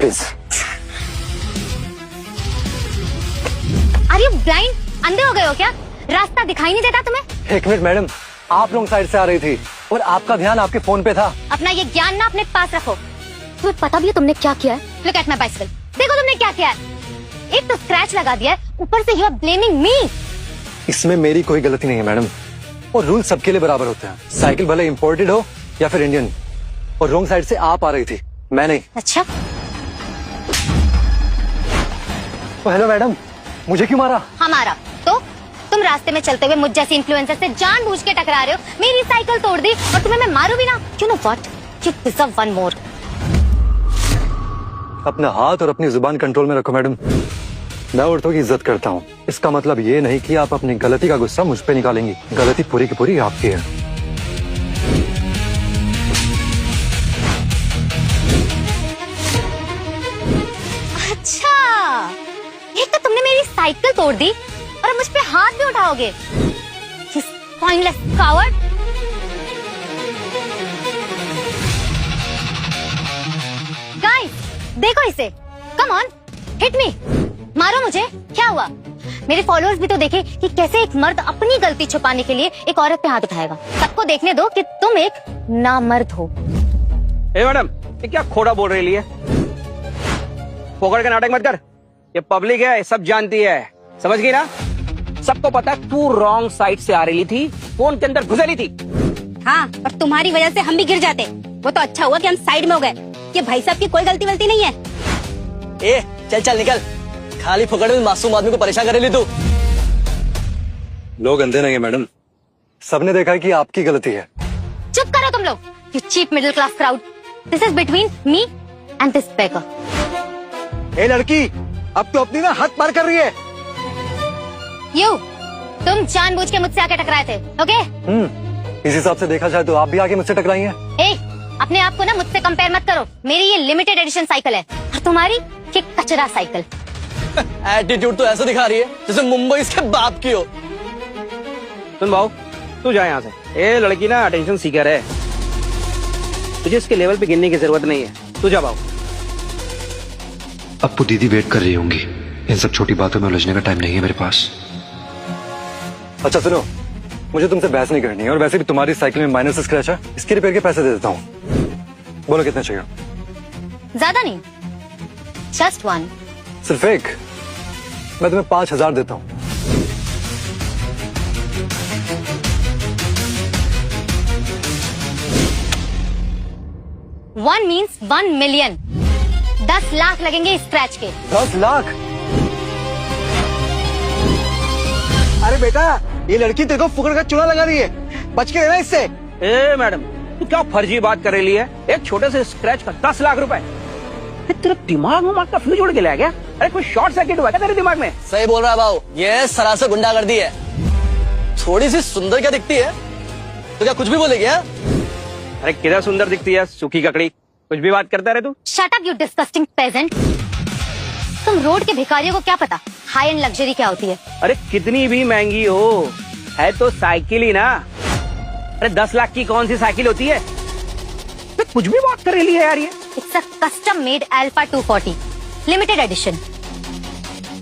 Please. Are you blind? अंधे हो गए हो क्या? रास्ता दिखाई नहीं देता तुम्हें? एक मिनट मैडम, आप रॉन्ग साइड से आ रही थी और आपका ध्यान आपके फोन पे था। अपना ये ज्ञान ना अपने पास रखो। तुम्हें पता भी है तुमने क्या किया है? Look at my bicycle. देखो तुमने क्या किया है। एक तो स्क्रैच लगा दिया है, ऊपर से यू आर ब्लेमिंग मी। इसमें मेरी कोई गलती नहीं है मैडम, और रूल सबके लिए बराबर होते हैं। साइकिल भले इम्पोर्टेड हो या फिर इंडियन, और रॉन्ग साइड से आप आ रही थी, मैं नहीं। अच्छा, हेलो मैडम, मुझे क्यों मारा? हमारा तो तुम रास्ते में चलते हुए मुझ जैसी इन्फ्लुएंसर से जानबूझ के टकरा रहे हो, मेरी साइकिल तोड़ दी और तुम्हें मैं मारू भी ना। You know what, you deserve one more. अपना हाथ और अपनी जुबान कंट्रोल में रखो मैडम। मैं औरतों की इज्जत करता हूँ, इसका मतलब ये नहीं कि आप अपनी गलती का गुस्सा मुझ पे निकालेंगी। गलती पूरी की पूरी आपकी है। अच्छा, एक तो तुमने मेरी साइकिल तोड़ दी और अब मुझ पे हाथ भी उठाओगे। You spineless coward! Guys, देखो इसे। Come on, hit me. मारो मुझे। क्या हुआ? मेरे फॉलोअर्स भी तो देखे कि कैसे एक मर्द अपनी गलती छुपाने के लिए एक औरत पे हाथ उठाएगा। सबको देखने दो कि तुम एक नामर्द हो। ए मैडम, ये क्या खोड़ा बोल रही है? पोकड़ का नाटक मत कर। ये पब्लिक है, सब जानती है, समझ गई ना? सबको पता है तू रॉन्ग साइड से आ रही थी, फोन के अंदर घुसेली थी। हाँ, और तुम्हारी वजह से हम भी गिर जाते। वो तो अच्छा हुआ कि हम साइड में हो गए। ये भाई साहब की कोई गलती वलती नहीं है। ए चल चल निकल, खाली फुकड़ में मासूम आदमी को परेशान करेली तू। लोग अंधे नहीं है मैडम, सबने देखा है कि आपकी गलती है। चुप करो तुम लोग, you cheap middle class crowd. This is between me and this beggar. ए लड़की, अब तो अपनी ना हद पार कर रही है। यू, तुम जानबूझ के मुझसे आके टकराए थे, ओके? इस हिसाब से देखा जाए तो आप भी आके मुझसे टकराई हैं। ए, अपने आप को ना मुझसे कंपेयर मत करो। मेरी ये लिमिटेड एडिशन साइकिल है और तुम्हारी ये कचरा साइकिल। एटीट्यूड तो ऐसा दिखा रही है जैसे मुंबई इसके बाप की हो। सुन भाऊ, तू जा यहाँ से। ए लड़की ना अटेंशन सीकर है, तुझे इसके लेवल पे गिनने की जरूरत नहीं है। तू जा भाऊ। अप्पू दीदी वेट कर रही होंगी। इन सब छोटी बातों में उलझने का टाइम नहीं है मेरे पास। अच्छा सुनो, मुझे तुमसे बहस नहीं करनी है, और वैसे भी तुम्हारी साइकिल में माइनर से स्क्रैच है, इसके रिपेयर के पैसे दे देता हूँ। बोलो कितने चाहिए? ज्यादा नहीं, जस्ट वन। सिर्फ एक? मैं तुम्हें 5,000 देता हूँ। One means 1 million. 10 लाख लगेंगे स्क्रैच के। 10 लाख? अरे बेटा, ये लड़की तेरे को फुकड़ का चूना लगा रही है, बच के रहना इससे। ए मैडम, तू क्या फर्जी बात कर रही है? एक छोटे से स्क्रैच का 10 लाख रुपए। तेरा दिमाग का फ्यूज उड़ के ले गया? अरे कोई शॉर्ट सर्किट हुआ क्या तेरे दिमाग में? सही बोल रहा है भाऊ, ये सरासर गुंडागर्दी है। थोड़ी सी सुंदर क्या दिखती है तो क्या कुछ भी बोलेगी? अरे किधर सुंदर दिखती है सूखी ककड़ी, कुछ भी बात करता रहे तू। Shut up you disgusting peasant. तुम रोड के भिखारियों को क्या पता हाई एंड लग्जरी क्या होती है? अरे कितनी भी महंगी हो, है तो साइकिल ही ना। अरे 10 लाख की कौन सी साइकिल होती है? तो कुछ भी बात कर रही है यार ये। It's a custom made alpha 240 limited edition.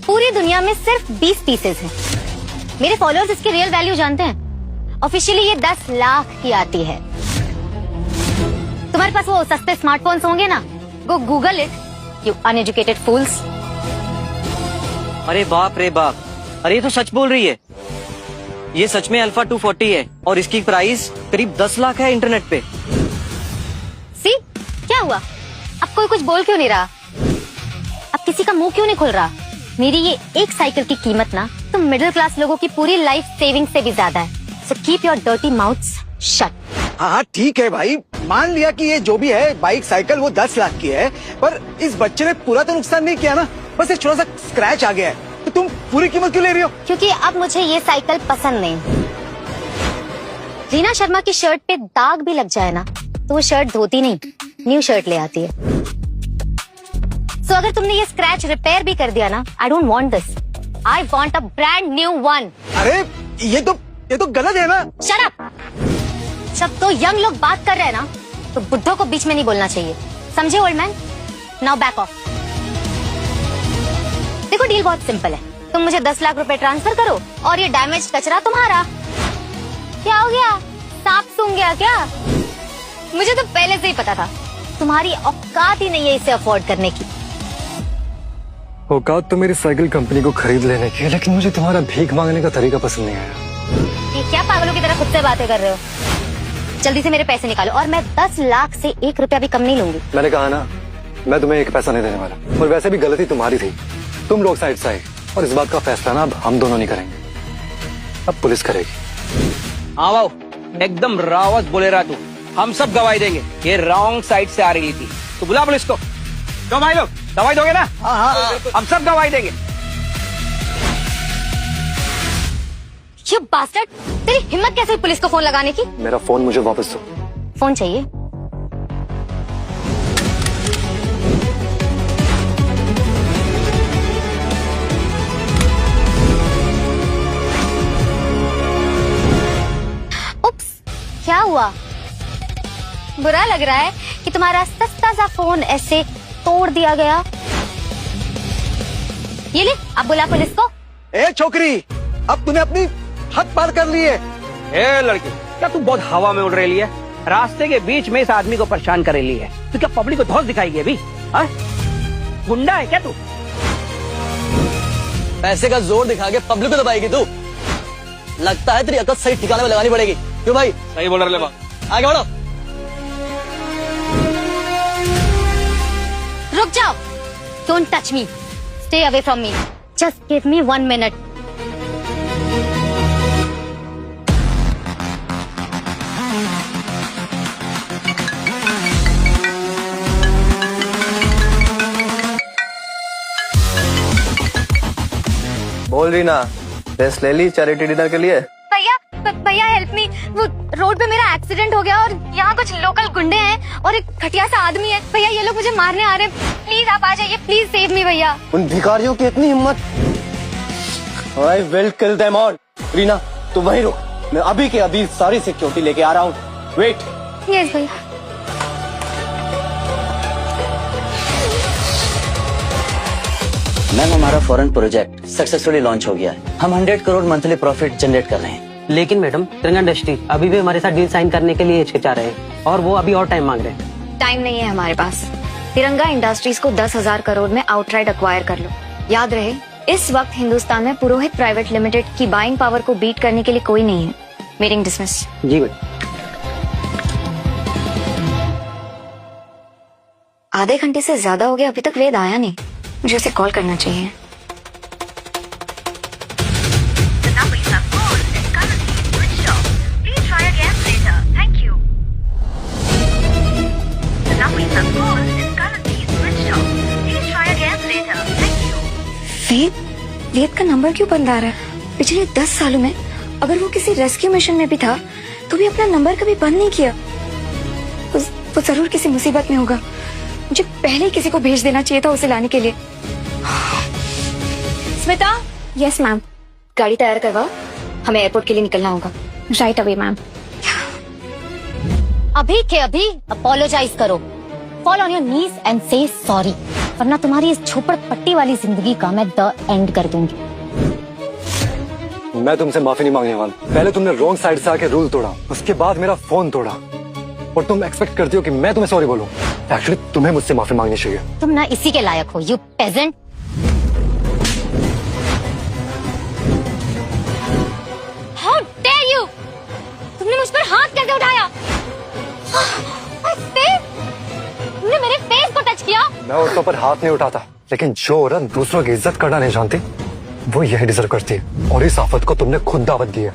पूरी दुनिया में सिर्फ 20 पीसेज हैं। मेरे फॉलोअर्स इसकी रियल वैल्यू जानते हैं। ऑफिशियली ये 10 लाख की आती है। तुम्हारे पास वो सस्ते स्मार्टफोन्स होंगे ना, go Google it you uneducated fools. अरे बाप रे बाप, अरे ये तो सच बोल रही है। ये सच में अल्फा 240 है और इसकी प्राइस करीब 10 लाख है इंटरनेट पे। सी, क्या हुआ? अब कोई कुछ बोल क्यों नहीं रहा? अब किसी का मुंह क्यों नहीं खुल रहा? मेरी ये एक साइकिल की कीमत ना तुम मिडिल क्लास लोगों की पूरी लाइफ सेविंग से भी ज्यादा है। So keep your dirty mouths shut. हाँ ठीक है भाई, मान लिया कि ये जो भी है बाइक साइकिल वो 10 लाख की है, पर इस बच्चे ने पूरा तो नुकसान नहीं किया ना, बस एक छोटा सा स्क्रैच आ गया है, तो तुम पूरी कीमत क्यों ले रही हो? क्योंकि अब मुझे ये साइकिल पसंद नहीं। रीना शर्मा की शर्ट पे दाग भी लग जाए ना तो वो शर्ट धोती नहीं, न्यू शर्ट ले आती है। सो अगर तुमने ये स्क्रैच रिपेयर भी कर दिया ना, I don't want this, I want a brand new one. अरे ये तो गलत है ना। Shut up. जब तो यंग लोग बात कर रहे हैं ना तो बुड्ढों को बीच में नहीं बोलना चाहिए, समझे old man? Now back of. देखो डील बहुत सिंपल है, तुम मुझे 10 लाख रुपए ट्रांसफर करो और ये डैमेज कचरा तुम्हारा। क्या हो गया, सांप सूंघ गया क्या? मुझे तो पहले से ही पता था तुम्हारी औकात ही नहीं है इसे अफोर्ड करने की। औकात तो मेरी साइकिल कंपनी को खरीद लेने की है, लेकिन मुझे तुम्हारा भीख मांगने का तरीका पसंद नहीं आया। ये क्या पागलों की तरह खुद से बातें कर रहे हो? जल्दी से मेरे पैसे निकालो और मैं 10 लाख से 1 रुपया भी कम नहीं लूंगी। मैंने कहा ना, मैं तुम्हें एक पैसा नहीं देने वाला। और वैसे भी गलती तुम्हारी थी, तुम लोग साइड से आए और इस बात का फैसला ना अब हम दोनों नहीं करेंगे, अब पुलिस करेगी। हाँ भाऊ, एकदम रावत बोले रहा तू, हम सब गवाही देंगे ये रॉन्ग साइड से आ रही थी। तो बुला पुलिस को। तो भाई लोग गवाही दोगे ना? हाँ, हम सब गवाही देंगे। ये बास्टर्ड, तेरी हिम्मत कैसे हुई पुलिस को फोन लगाने की? मेरा फोन मुझे वापस दो। फोन चाहिए? उप्स, क्या हुआ? बुरा लग रहा है कि तुम्हारा सस्ता सा फोन ऐसे तोड़ दिया गया। ये ले, अब बुला पुलिस को। ए छोकरी, अब तूने अपनी हद पार कर ली है। ए लड़की, क्या तू बहुत हवा में उड़ रही है? रास्ते के बीच में इस आदमी को परेशान कर रही है। तू क्या पब्लिक को धौंस दिखाएगी अभी? हाँ? गुंडा है क्या तू? पैसे का जोर दिखा के पब्लिक को दबाएगी तू? लगता है तेरी अकल सही ठिकाने में लगानी पड़ेगी। क्यों भाई? सही बोल रहे बाबा। आगे बढ़ो। रुक जाओ, don't touch me, stay away from me, just give me 1 minute. बोल रही ना, ड्रेस ले ली चैरिटी डिनर के लिए? भैया हेल्प मी, वो रोड पे मेरा एक्सीडेंट हो गया और यहाँ कुछ लोकल गुंडे हैं और एक घटिया सा आदमी है। भैया ये लोग मुझे मारने आ रहे हैं, प्लीज आप आ जाइए, प्लीज सेव मी भैया। उन भिखारियों की इतनी हिम्मत? I will kill them all। Reena तू वहीं रुक, मैं अभी के अभी सारी सिक्योरिटी लेके आ रहा हूँ। वेट। यस भैया। मैम हमारा फॉरेन प्रोजेक्ट सक्सेसफुली लॉन्च हो गया है। हम 100 करोड़ मंथली प्रॉफिट जनरेट कर रहे हैं। लेकिन मैडम, तिरंगा इंडस्ट्री अभी भी हमारे साथ डील साइन करने के लिए हिचकिचा रहे हैं और वो अभी और टाइम मांग रहे हैं। टाइम नहीं है हमारे पास। तिरंगा इंडस्ट्रीज को 10,000 करोड़ में आउटराइट अक्वायर कर लो। याद रहे, इस वक्त हिंदुस्तान में पुरोहित प्राइवेट लिमिटेड की बाइंग पावर को बीट करने के लिए कोई नहीं है। Meeting dismiss. जी मैडम। आधे घंटे से ज्यादा हो गया, अभी तक वेद आया नहीं। मुझे उसे कॉल करना चाहिए। वेद का नंबर क्यों बंद आ रहा है? पिछले 10 सालों में अगर वो किसी रेस्क्यू मिशन में भी था तो भी अपना नंबर कभी बंद नहीं किया। वो जरूर किसी मुसीबत में होगा। मुझे पहले ही किसी को भेज देना चाहिए था उसे लाने के लिए। स्मिता। Yes ma'am. गाड़ी तैयार करवाओ, हमें एयरपोर्ट के लिए निकलना होगा। Right away ma'am. अभी के अभी अपोलोजाइज करो, fall on your knees and say sorry, वरना तुम्हारी इस झोपड़पट्टी वाली जिंदगी का मैं द एंड कर दूंगी। मैं तुमसे माफी नहीं मांगने वाला। पहले तुमने रॉन्ग साइड से आके रूल तोड़ा, उसके बाद मेरा फोन तोड़ा, और तुम एक्सपेक्ट करती हो कि मैं तुम्हें सॉरी बोलूं। एक्चुअली तुम्हें मुझसे माफी मांगनी चाहिए। तुम ना इसी के लायक हो, you peasant. How dare you! तुमने मुझ पर हाथ कैसे उठाया? तुमने मेरे फेस को टच किया। मैं औरतों पर हाथ नहीं उठाता, लेकिन जो औरत दूसरों की इज्जत करना नहीं जानती वो यही डिजर्व करती है, और इस आफत को तुमने खुद दावत दी है।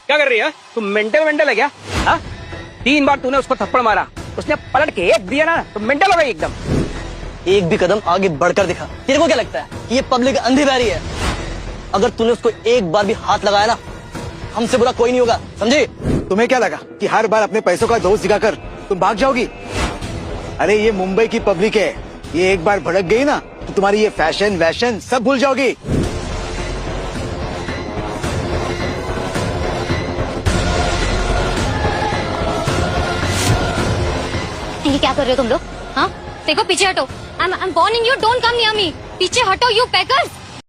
क्या कर रही है? तुम मेंटल है क्या? हाँ? 3 बार तूने उसको थप्पड़ मारा, उसने पलट के एक दिया ना, तो मेंटल हो गई एकदम। एक भी कदम आगे बढ़कर दिखा। तेरे को क्या लगता है कि ये पब्लिक अंधी बहरी है? अगर तूने उसको एक बार भी हाथ लगाया ना, हमसे बुरा कोई नहीं होगा, समझी? तुम्हें क्या लगा कि हर बार अपने पैसों का दोष दिखाकर तुम भाग जाओगी? अरे ये मुंबई की पब्लिक है, ये एक बार भड़क गई ना तो तुम्हारी ये फैशन वैशन सब भूल जाओगी। ये क्या कर रहे हो तुम लोग? हाँ, देखो पीछे हटो। I'm warning you, don't come near me. पीछे हटो, you beggars.